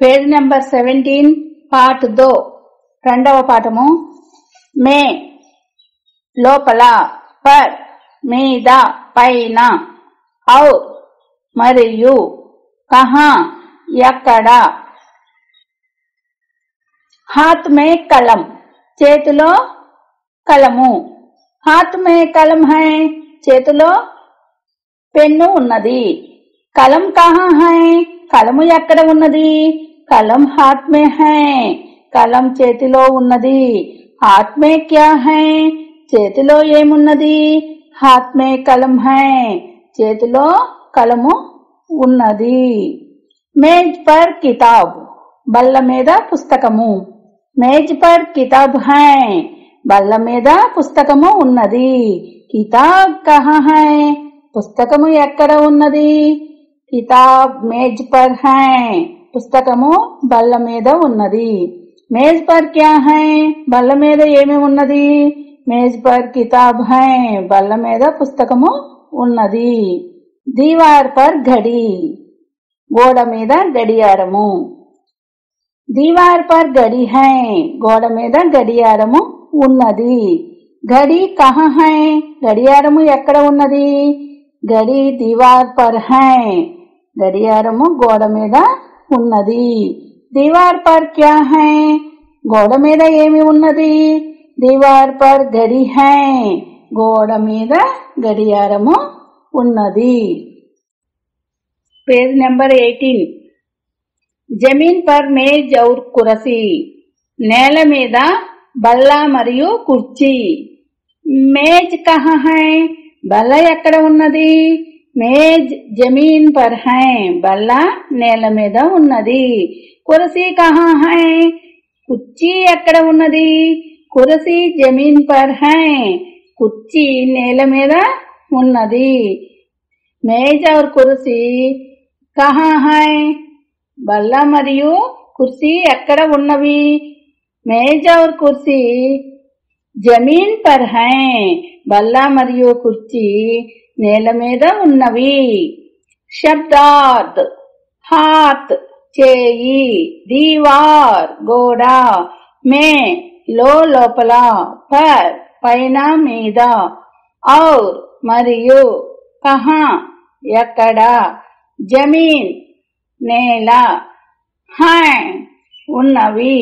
Page number 17 part 2 రెండవ పాఠము. మే లోపల, పర్ మీద పైన, ఔర్ మరియు, కహా ఎక్కడ. హాత్ మే కలం చేతిలో కలము. హాత్ మే కలం హై చేతిలో పెన్ను ఉన్నది. కలం కహా హై కలము ఎక్కడ ఉన్నది. కలం హాత్ మే హై కలం చేతిలో ఉన్నది. హాత్ మే క్యా హై చేతిలో ఏమున్నది. హాత్ మే కలం హై చేతిలో కలము ఉన్నది. మేజ్ పర్ కితాబ్ బల్ల మీద పుస్తకము. మేజ్ పర్ కితాబ్ హై బల్ల మీద పుస్తకము ఉన్నది. కితాబ్ కహా హై పుస్తకము ఎక్కడ ఉన్నది. కితాబ్ మేజ్ పర్ హై పుస్తకము బల్ల మీద ఉన్నది. మేజ్ పర్ క్యా హై బల్ల మీద ఏమి ఉన్నది. మేజ్ పర్ కితాబ్ హై బల్ల మీద పుస్తకము ఉన్నది. దీవార్ పర్ ఘడి గోడ మీద గడియారము. దీవార్ పర్ గడి హై గోడ మీద గడియారము ఉన్నది. ఘడి కహా హై గడియారము ఎక్కడ ఉన్నది. గడి దీవార్ పర్ హై గడియారము గోడ మీద ఉన్నది. దీవార్ పర్ క్యా హై గోడ మీద ఏమి ఉన్నది. దీవార్ పర్ గడి హై గోడ మీద గడియారము ఉన్నది. పేజ్ నెంబర్ 18 జమీన్ పర్ మేజ్ ఔర్ కురసీ నేల మీద బల్ల మరియు కుర్చీ. మేజ్ కహా హై బల్ల ఎక్కడ ఉన్నది. మేజ్ జమీన్ పర్ హై బల్ల నేల మీద ఉన్నది. కుర్సీ కహా హై కుర్చీ ఎక్కడ ఉన్నది. కుర్సీ జమీన్ పర్ హై కుర్చీ నేల మీద ఉన్నది. మేజ్ ఔర్ కుర్సీ కహా హై బల్ల మరియు కుర్సీ ఎక్కడ ఉన్నవి. మేజ్ ఔర్ కుర్సీ జమీన్ పర్ హై బల్ల మరియు కుర్చీ నేల మీద ఉన్నవి. శబ్దార్థ్ హాత్ చేయి, దీవార్ గోడ, మే లోపల, పర్ పైన మీద, ఔర్ మరియు, కహా ఎక్కడ, జమీన్ నేల, హై ఉన్నవి.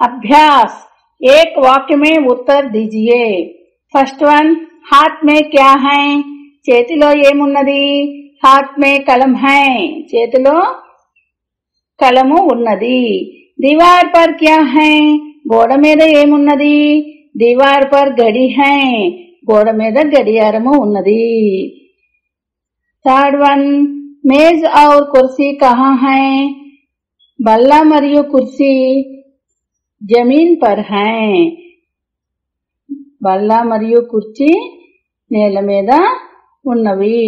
అభ్యాస్ एक वाक्य में उत्तर दीजिए. फर्स्ट वन हाथ में क्या है చేతిలో ఏమున్నది. హాత్ మే కలం హై చేతిలో కలము ఉన్నది. దీవార్ పర్ క్యా హై గోడ మీద ఏమున్నది. దీవార్ పర్ గడి హై గోడ మీద గడియారము ఉన్నది. థర్డ్ వన్ మేజ్ ఔర్ కుర్సీ కహా హై బల్ల మరియు కుర్సీ జమీన్ పర్ హై బల్ల మరియు కుర్చీ నేల మీద ఉన్నవి.